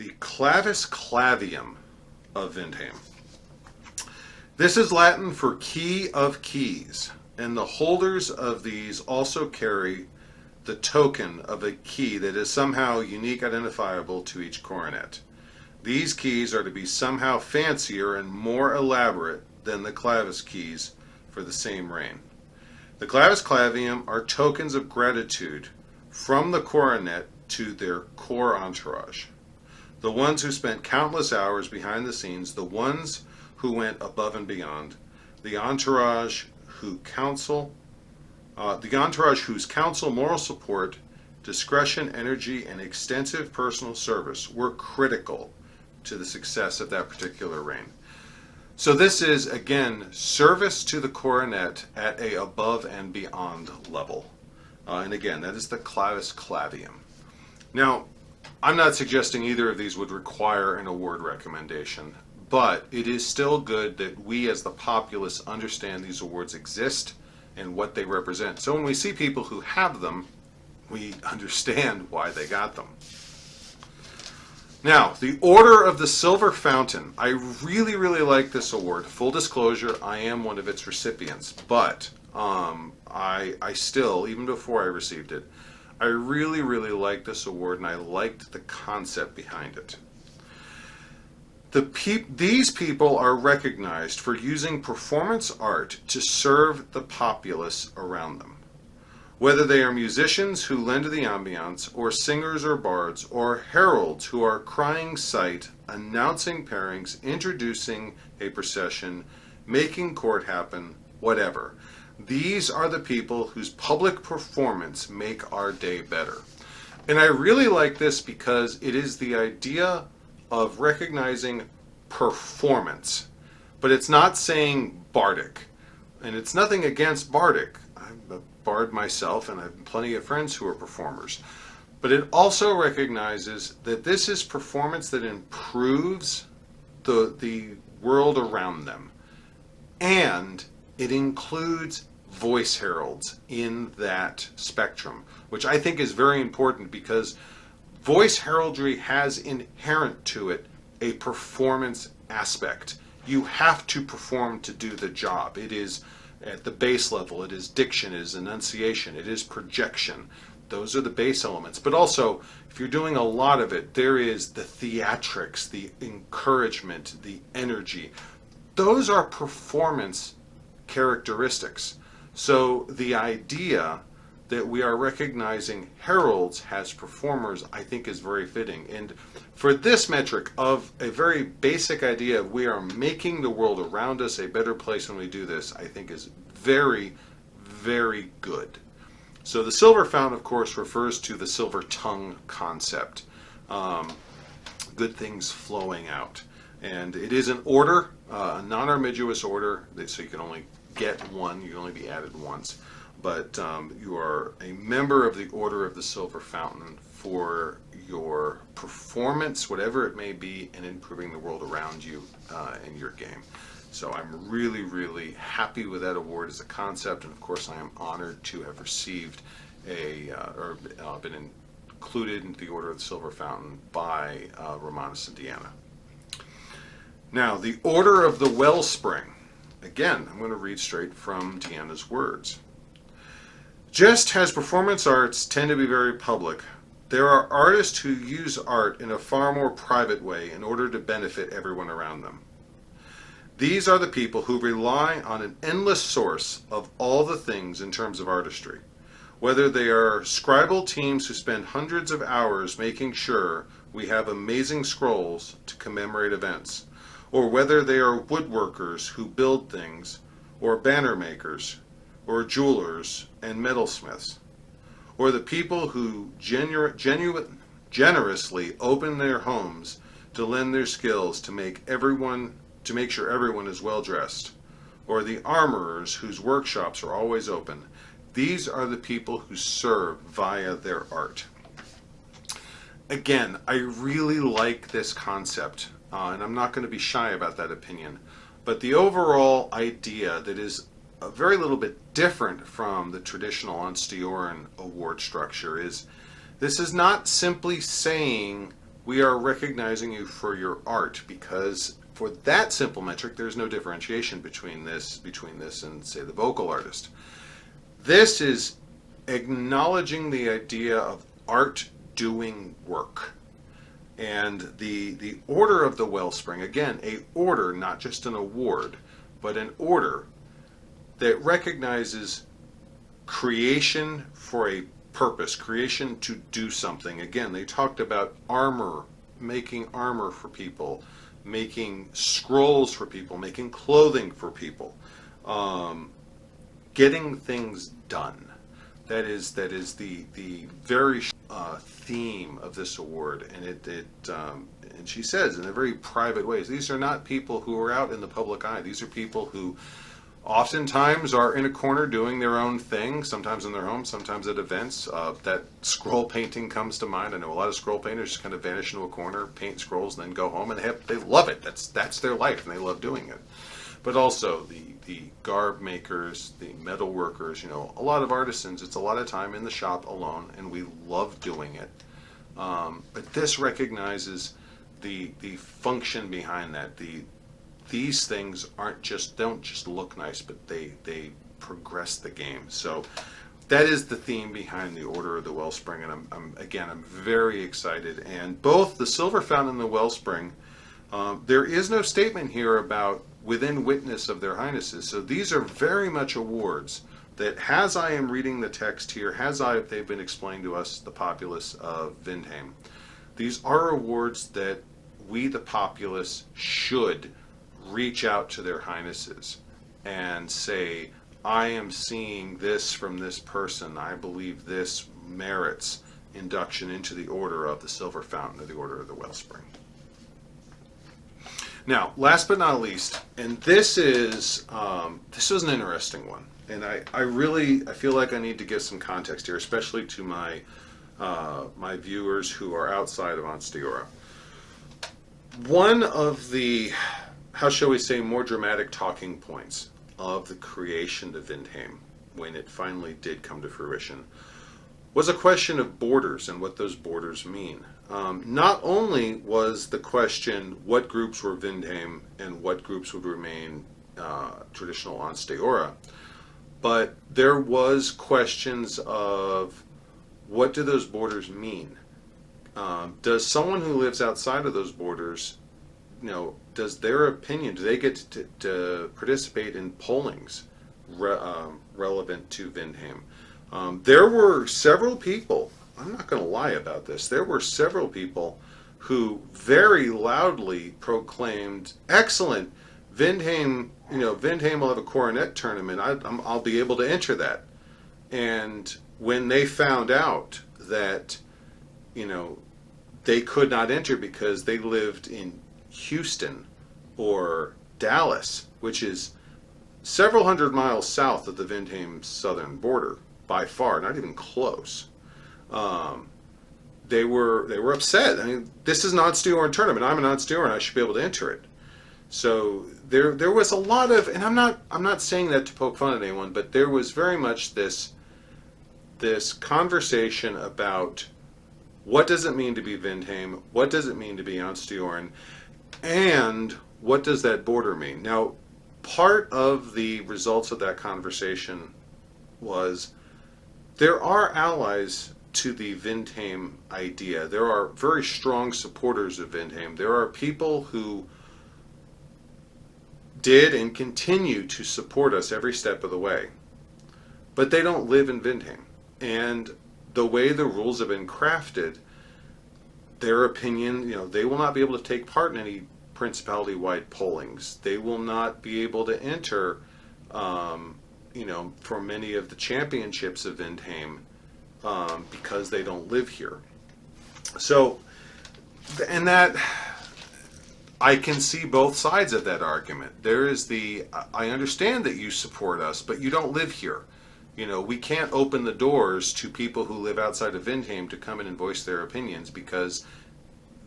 the Clavium of Vindheim. This is Latin for key of keys, and the holders of these also carry the token of a key that is somehow unique, identifiable to each coronet. These keys are to be somehow fancier and more elaborate than the Clavis keys for the same reign. The Clavium are tokens of gratitude from the coronet to their core entourage. The ones who spent countless hours behind the scenes, the ones who went above and beyond, the entourage whose counsel, moral support, discretion, energy, and extensive personal service were critical to the success of that particular reign. So this is, again, service to the coronet at a above and beyond level. And again, that is the Clavium. Now, I'm not suggesting either of these would require an award recommendation, but it is still good that we as the populace understand these awards exist and what they represent. So when we see people who have them, we understand why they got them. Now, the Order of the Silver Fountain. I really, really like this award. Full disclosure, I am one of its recipients, but I still, even before I received it, I really, really liked this award, and I liked the concept behind it. These people are recognized for using performance art to serve the populace around them. Whether they are musicians who lend to the ambiance, or singers or bards, or heralds who are crying sight, announcing pairings, introducing a procession, making court happen, whatever. These are the people whose public performance make our day better. And I really like this because it is the idea of recognizing performance. But it's not saying bardic. And it's nothing against bardic. I'm a bard myself, and I have plenty of friends who are performers. But it also recognizes that this is performance that improves the world around them. And it includes voice heralds in that spectrum, which I think is very important because voice heraldry has inherent to it a performance aspect. You have to perform to do the job. It is at the base level, it is diction, it is enunciation, it is projection. Those are the base elements. But also, if you're doing a lot of it, there is the theatrics, the encouragement, the energy. Those are performance characteristics. So the idea that we are recognizing heralds as performers, I think, is very fitting. And for this metric of a very basic idea of we are making the world around us a better place when we do this, I think is very, very good. So the silver fountain, of course, refers to the silver tongue concept. Good things flowing out. And it is an order, a non-armigerous order, so you can only get one, you can only be added once. But you are a member of the Order of the Silver Fountain for your performance, whatever it may be, in improving the world around you in your game. So I'm really, really happy with that award as a concept, and of course I am honored to have received been included in the Order of the Silver Fountain by Romanus and Deanna. Now, the Order of the Wellspring. Again, I'm going to read straight from Deanna's words. Just as performance arts tend to be very public, there are artists who use art in a far more private way in order to benefit everyone around them. These are the people who rely on an endless source of all the things in terms of artistry, whether they are scribal teams who spend hundreds of hours making sure we have amazing scrolls to commemorate events, or whether they are woodworkers who build things, or banner makers, or jewelers and metalsmiths, or the people who generously open their homes to lend their skills to make sure everyone is well dressed, or the armorers whose workshops are always open. These are the people who serve via their art. Again, I really like this concept, and I'm not going to be shy about that opinion, but the overall idea that is a very little bit different from the traditional Onstioran award structure is this is not simply saying we are recognizing you for your art, because for that simple metric, there's no differentiation between this and, say, the vocal artist. This is acknowledging the idea of art doing work. And the order of the Wellspring, again, a order, not just an award, but an order that recognizes creation for a purpose, creation to do something. Again, they talked about armor, making armor for people, making scrolls for people, making clothing for people, getting things done. That is the very theme of this award, and and she says in a very private ways, these are not people who are out in the public eye. These are people who oftentimes are in a corner doing their own thing, sometimes in their home, sometimes at events. That scroll painting comes to mind. I know a lot of scroll painters just kind of vanish into a corner, paint scrolls, and then go home, and they love it. That's their life, and they love doing it. But also the garb makers, the metal workers, a lot of artisans, it's a lot of time in the shop alone, and we love doing it. But this recognizes the function behind that. These things don't just look nice, but they progress the game. So that is the theme behind the Order of the Wellspring, and I'm very excited. And both the Silver Fountain and the Wellspring, there is no statement here about within witness of their highnesses. So these are very much awards that, as I am reading the text here, they've been explained to us, the populace of Vindheim, these are awards that we, the populace, should reach out to their highnesses and say, I am seeing this from this person. I believe this merits induction into the Order of the Silver Fountain or the Order of the Wellspring. Now, last but not least, and this was an interesting one, and I feel like I need to give some context here, especially to my viewers who are outside of Ansteora. One of the, how shall we say, more dramatic talking points of the creation of Vindheim, when it finally did come to fruition, was a question of borders and what those borders mean. Not only was the question what groups were Vindheim and what groups would remain traditional Ansteora, but there was questions of what do those borders mean? Does someone who lives outside of those borders, does their opinion, do they get to participate in pollings relevant to Vindheim? There were several people, I'm not going to lie about this, there were several people who very loudly proclaimed, excellent, Vindheim will have a coronet tournament, I'll be able to enter that. And when they found out that, they could not enter because they lived in Houston or Dallas, which is several hundred miles south of the Vindheim southern border, by far, not even close. They were upset. I mean, this is an Ansteoran tournament. I'm an Ansteoran. I should be able to enter it. So there was a lot of, and I'm not saying that to poke fun at anyone, but there was very much this conversation about what does it mean to be Vindheim, what does it mean to be Ansteoran, and what does that border mean? Now, part of the results of that conversation was there are allies to the Vindheim idea. There are very strong supporters of Vindheim. There are people who did and continue to support us every step of the way. But they don't live in Vindheim. And the way the rules have been crafted, their opinion, they will not be able to take part in any Principality-wide pollings. They will not be able to enter, for many of the championships of Vindheim because they don't live here. So, and that, I can see both sides of that argument. There is I understand that you support us, but you don't live here. We can't open the doors to people who live outside of Vindheim to come in and voice their opinions because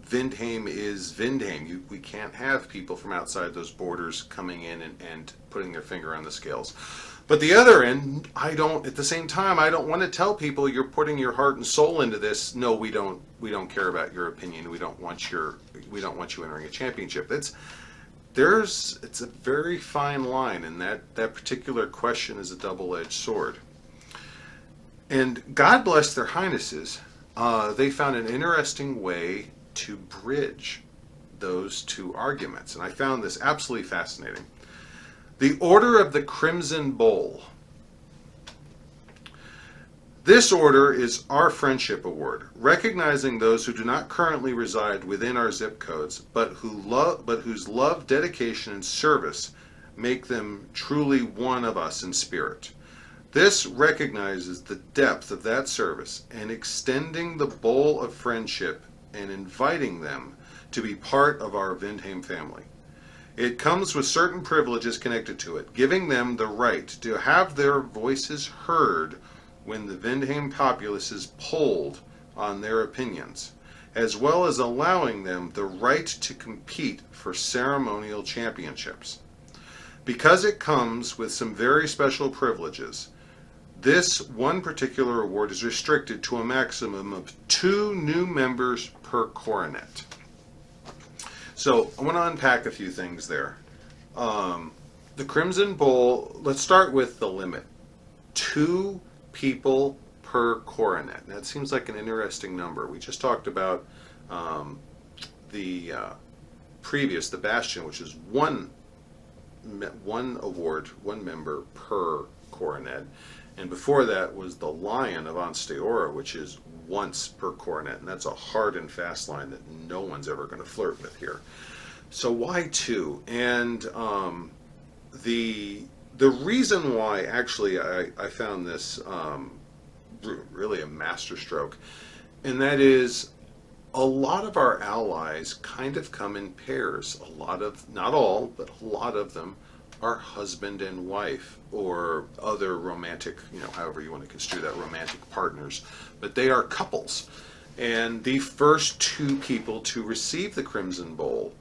Vindheim is Vindheim. We can't have people from outside those borders coming in and putting their finger on the scales. But the other end, at the same time, I don't want to tell people you're putting your heart and soul into this. No, we don't care about your opinion. We don't want you entering a championship. It's a very fine line, and that particular question is a double-edged sword. And God bless their highnesses, they found an interesting way to bridge those two arguments, and I found this absolutely fascinating. The Order of the Crimson Bowl. This order is our friendship award, recognizing those who do not currently reside within our zip codes, but whose love, dedication, and service make them truly one of us in spirit. This recognizes the depth of that service and extending the bowl of friendship and inviting them to be part of our Vindheim family. It comes with certain privileges connected to it, giving them the right to have their voices heard when the Vindheim populace is polled on their opinions, as well as allowing them the right to compete for ceremonial championships. Because it comes with some very special privileges, this one particular award is restricted to a maximum of 2 new members per coronet. So I want to unpack a few things there. The Crimson Bowl, let's start with the limit. 2 people per coronet. That seems like an interesting number. We just talked about the Bastion, which is one award, 1 member per coronet. And before that was the Lion of Ansteora, which is once per coronet, and that's a hard and fast line that no one's ever going to flirt with here. So why 2? And the reason why, actually, I found this really a masterstroke, and that is a lot of our allies kind of come in pairs. A lot of, not all, but a lot of them are husband and wife, or other romantic, however you want to construe that, romantic partners, but they are couples. And the first 2 people to receive the Crimson Bowl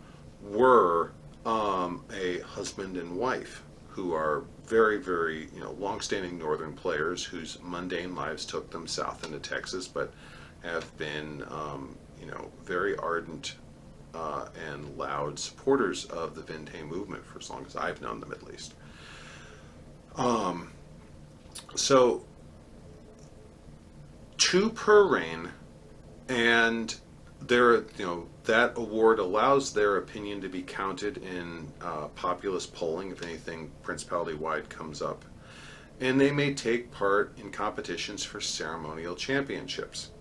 were a husband and wife, who are very, very, long-standing northern players whose mundane lives took them south into Texas, but have been, very ardent and loud supporters of the Vindheim movement for as long as I've known them, at least. So 2 per reign, and that award allows their opinion to be counted in populist polling if anything Principality-wide comes up, and they may take part in competitions for ceremonial championships.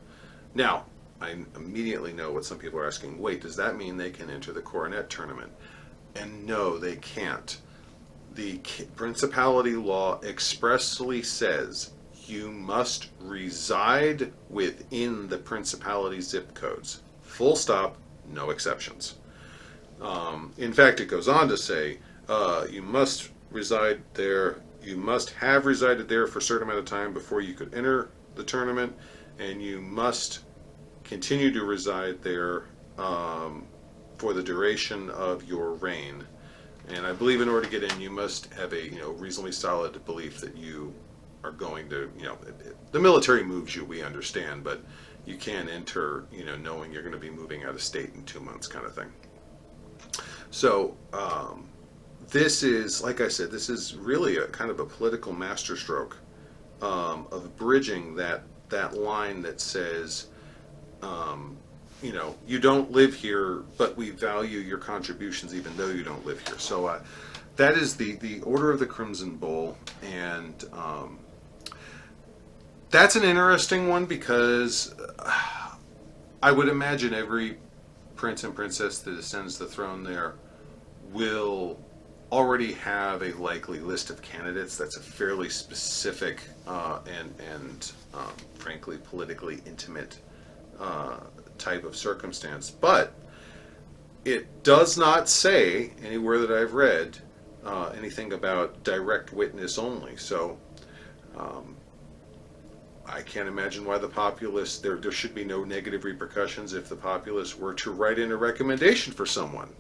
Now, I immediately know what some people are asking. Wait, does that mean they can enter the Coronet tournament? And no, they can't. The Principality law expressly says you must reside within the Principality zip codes. Full stop, no exceptions. In fact, it goes on to say you must reside there. You must have resided there for a certain amount of time before you could enter the tournament, and you must continue to reside there for the duration of your reign. And I believe in order to get in, you must have a reasonably solid belief that you are going to, the military moves you, we understand, but you can't enter, knowing you're going to be moving out of state in 2 months, kind of thing. So this is, like I said, this is really a kind of a political masterstroke of bridging that line that says, you don't live here, but we value your contributions even though you don't live here. So that is the Order of the Crimson Bowl, and that's an interesting one because I would imagine every prince and princess that ascends the throne there will already have a likely list of candidates. That's a fairly specific and frankly politically intimate type of circumstance, but it does not say anywhere that I've read anything about direct witness only. So I can't imagine why the populace, there should be no negative repercussions if the populace were to write in a recommendation for someone.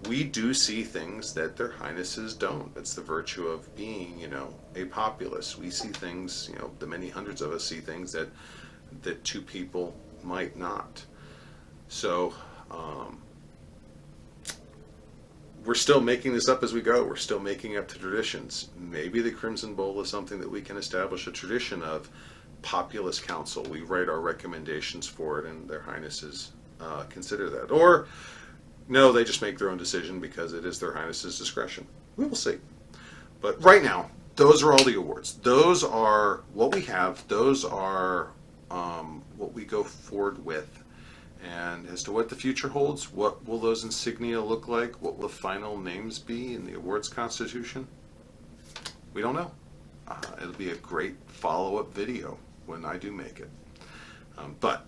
we do see things that their highnesses don't. That's the virtue of being, a populace. We see things, the many hundreds of us see things that two people might not. So we're still making this up as we go. We're still making up the traditions. Maybe the Crimson Bowl is something that we can establish a tradition of. Populace Council. We write our recommendations for it, and their highnesses consider that. Or no, they just make their own decision because it is their highness's discretion. We will see. But right now, those are all the awards. Those are what we have. Those are what we go forward with. And as to what the future holds, what will those insignia look like? What will the final names be in the awards constitution? We don't know. It'll be a great follow-up video when I do make it. But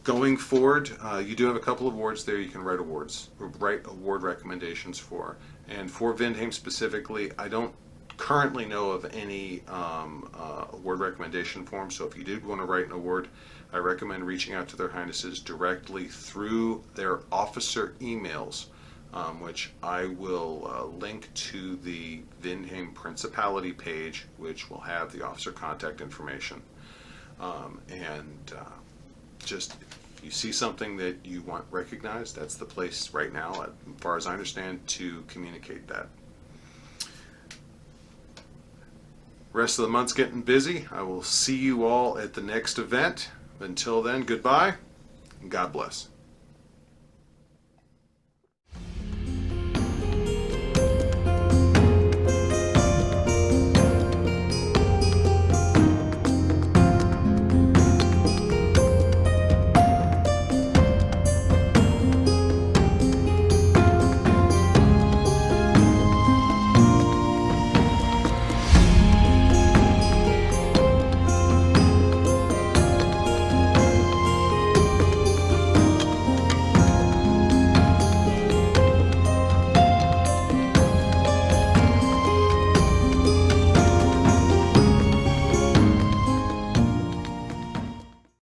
going forward, you do have a couple of awards there you can write award recommendations for. And for Vindheim specifically, I don't currently know of any award recommendation form. So if you did want to write an award, I recommend reaching out to their highnesses directly through their officer emails, which I will link to the Vindheim Principality page, which will have the officer contact information. Just if you see something that you want recognized, that's the place right now, as far as I understand, to communicate that. Rest of the month's getting busy. I will see you all at the next event. Until then, goodbye, and God bless.